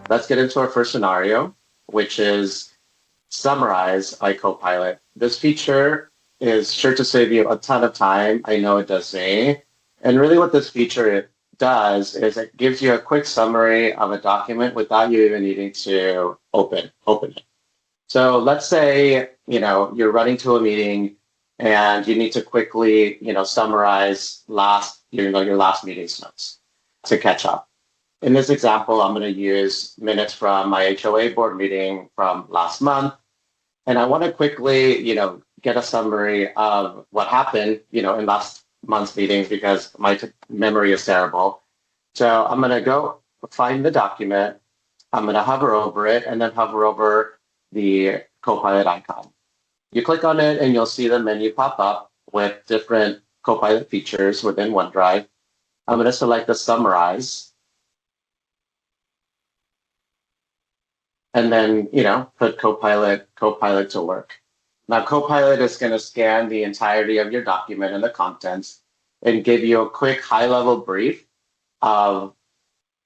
let's get into our first scenario, which is summarize by Copilot. This feature is sure to save you a ton of time. I know it does me. And really what this feature does is it gives you a quick summary of a document without you even needing to open it. So let's say, you're running to a meeting and you need to quickly, summarize your last meeting's notes to catch up. In this example, I'm going to use minutes from my HOA board meeting from last month. And I want to quickly, get a summary of what happened, in last month's meetings because my memory is terrible. So I'm going to go find the document. I'm going to hover over it and then hover over the Copilot icon. You click on it and you'll see the menu pop up with different Copilot features within OneDrive. I'm going to select the summarize. And then, put Copilot to work. Now, Copilot is going to scan the entirety of your document and the contents and give you a quick high-level brief of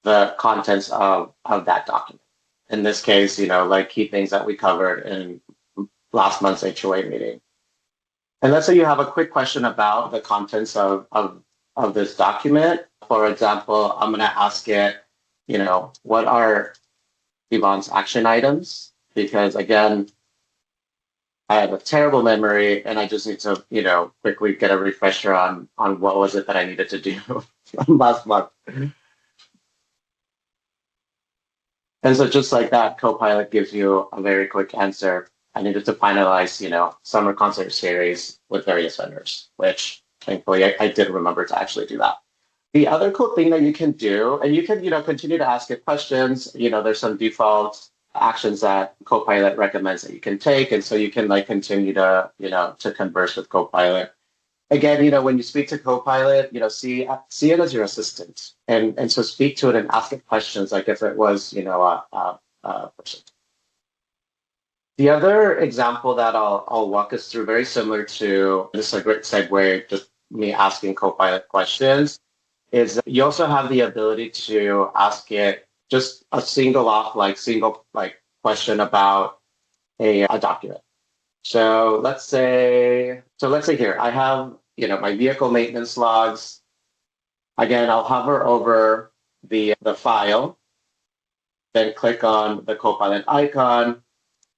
the contents of that document. In this case, like key things that we covered in last month's HOA meeting. And let's say you have a quick question about the contents of this document. For example, I'm going to ask it, what are Yvonne's action items? Because again, I have a terrible memory and I just need to, quickly get a refresher on what was it that I needed to do from last month. And so just like that, Copilot gives you a very quick answer. I needed to finalize, summer concert series with various vendors, which thankfully I did remember to actually do that. The other cool thing that you can do, and you can, continue to ask it questions. There's some default actions that Copilot recommends that you can take. And so you can continue to, to converse with Copilot. Again, when you speak to Copilot, see it as your assistant. And so speak to it and ask it questions like if it was, a person. The other example that I'll walk us through, very similar to, this is a great segue, just me asking Copilot questions, is you also have the ability to ask it just a single question about a document. So let's say here I have, my vehicle maintenance logs. Again, I'll hover over the file, then click on the Copilot icon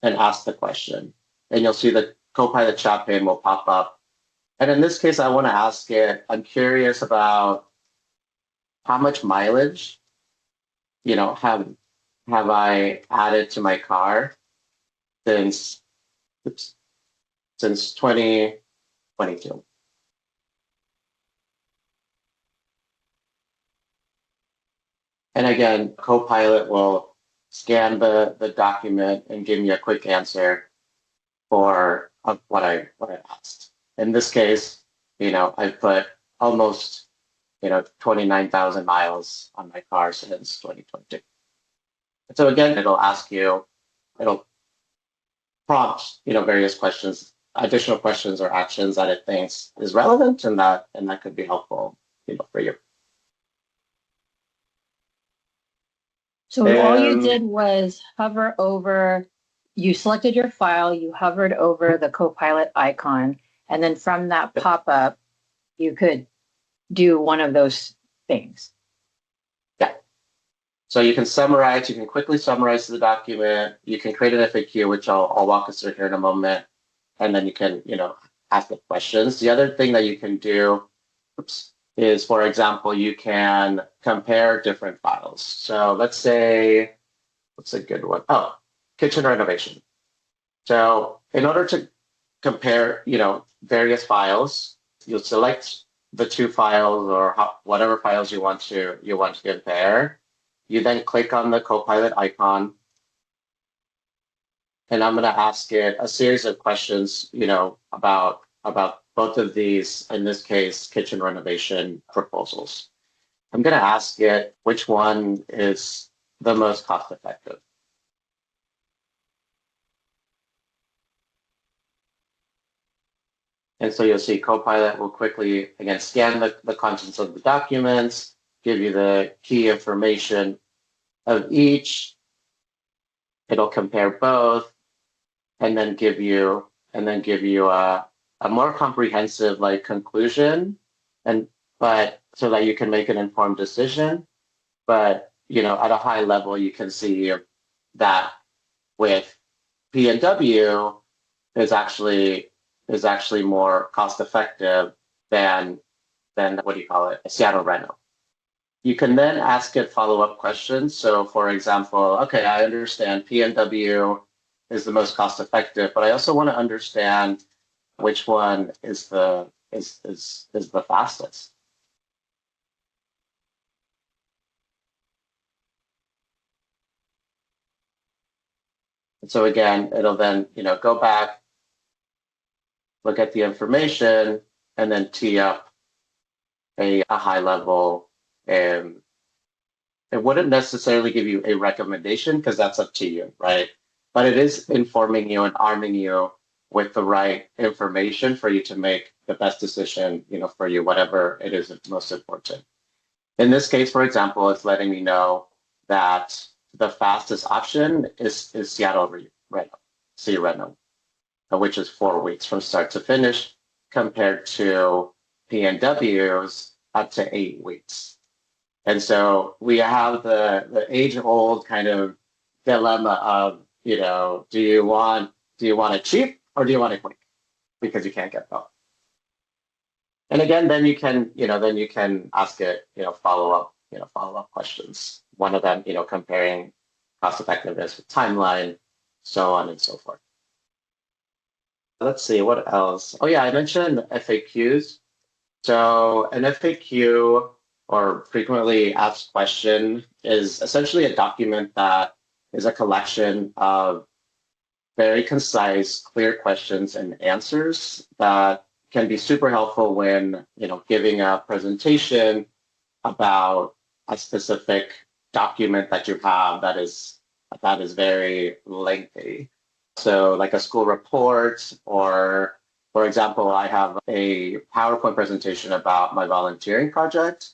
and ask the question. And you'll see the Copilot chat pane will pop up. And in this case, I want to ask it, I'm curious about how much mileage, have I added to my car since 2022. And again, Copilot will scan the document and give me a quick answer for what I asked. In this case, I put almost 29,000 miles on my car since 2022. And so again, it'll prompt, various questions, additional questions or actions that it thinks is relevant and that could be helpful, for you. So all you did was hover over, you selected your file, you hovered over the Copilot icon, and then from that pop-up, you could do one of those things. Yeah. So you can summarize, you can quickly summarize the document, you can create an FAQ, which I'll walk us through here in a moment, and then you can, ask the questions. The other thing that you can do is, for example, you can compare different files. So let's say, what's a good one? Oh, kitchen renovation. So in order to compare, various files, you'll select the two files or whatever files you want to compare. You then click on the Copilot icon, and I'm going to ask it a series of questions, about both of these, in this case, kitchen renovation proposals. I'm going to ask it which one is the most cost effective. And so you'll see Copilot will quickly, again, scan the contents of the documents, give you the key information of each, it'll compare both and then give you a more comprehensive like conclusion, and but so that you can make an informed decision. But at a high level, you can see that with P&W is actually more cost effective than what do you call it, a Seattle Reno. You can then ask it follow-up questions. So for example, okay, I understand P&W is the most cost effective, but I also want to understand which one is the fastest. And so again, it'll then go back, look at the information, and then tee up a high level. And it wouldn't necessarily give you a recommendation because that's up to you, right? But it is informing you and arming you with the right information for you to make the best decision, for you, whatever it is most important. In this case, for example, it's letting me know that the fastest option is Seattle Reno, C Reno, which is 4 weeks from start to finish, compared to P&W's up to 8 weeks. And so we have the age-old kind of dilemma of, do you want it cheap or do you want it quick? Because you can't get both. And again, then you can ask it, follow-up questions. One of them, comparing cost effectiveness with timeline, so on and so forth. Let's see, what else? Oh yeah, I mentioned FAQs. So an FAQ, or frequently asked question, is essentially a document that is a collection of very concise, clear questions and answers that can be super helpful when giving a presentation about a specific document that you have that is very lengthy. So like a school report, or for example, I have a PowerPoint presentation about my volunteering project,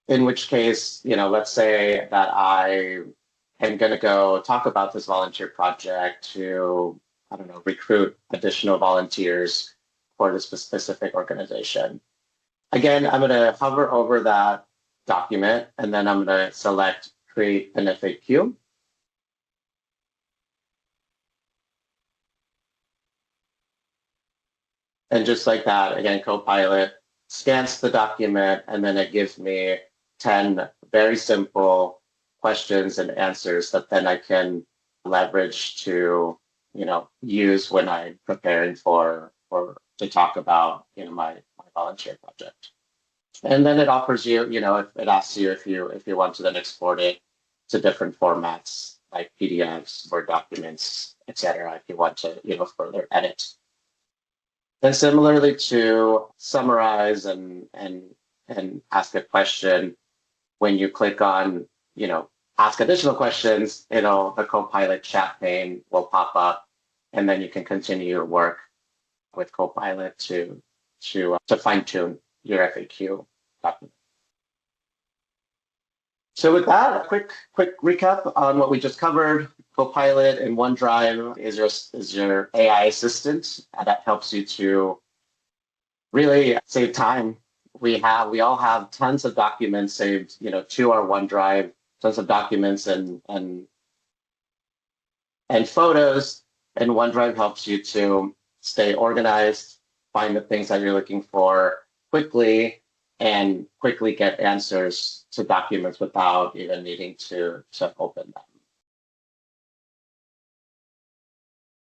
in which case, let's say that I am going to go talk about this volunteer project to, I don't know, recruit additional volunteers for this specific organization. Again, I'm going to hover over that document, and then I'm going to select create an FAQ. And just like that, again, Copilot scans the document, and then it gives me 10 very simple questions and answers that then I can leverage to, use when I'm preparing to talk about, my volunteer project. And then it offers you, if it asks you if you want to then export it to different formats like PDFs, Word documents, etc. If you want to, further edit. Then similarly to summarize and ask a question, when you click on, ask additional questions, the Copilot chat pane will pop up, and then you can continue your work with Copilot to fine tune your FAQ document. So with that, a quick recap on what we just covered. Copilot in OneDrive is your AI assistant that helps you to really save time. We all have tons of documents saved, to our OneDrive, tons of documents and photos. And OneDrive helps you to stay organized, find the things that you're looking for quickly, and quickly get answers to documents without even needing to open them.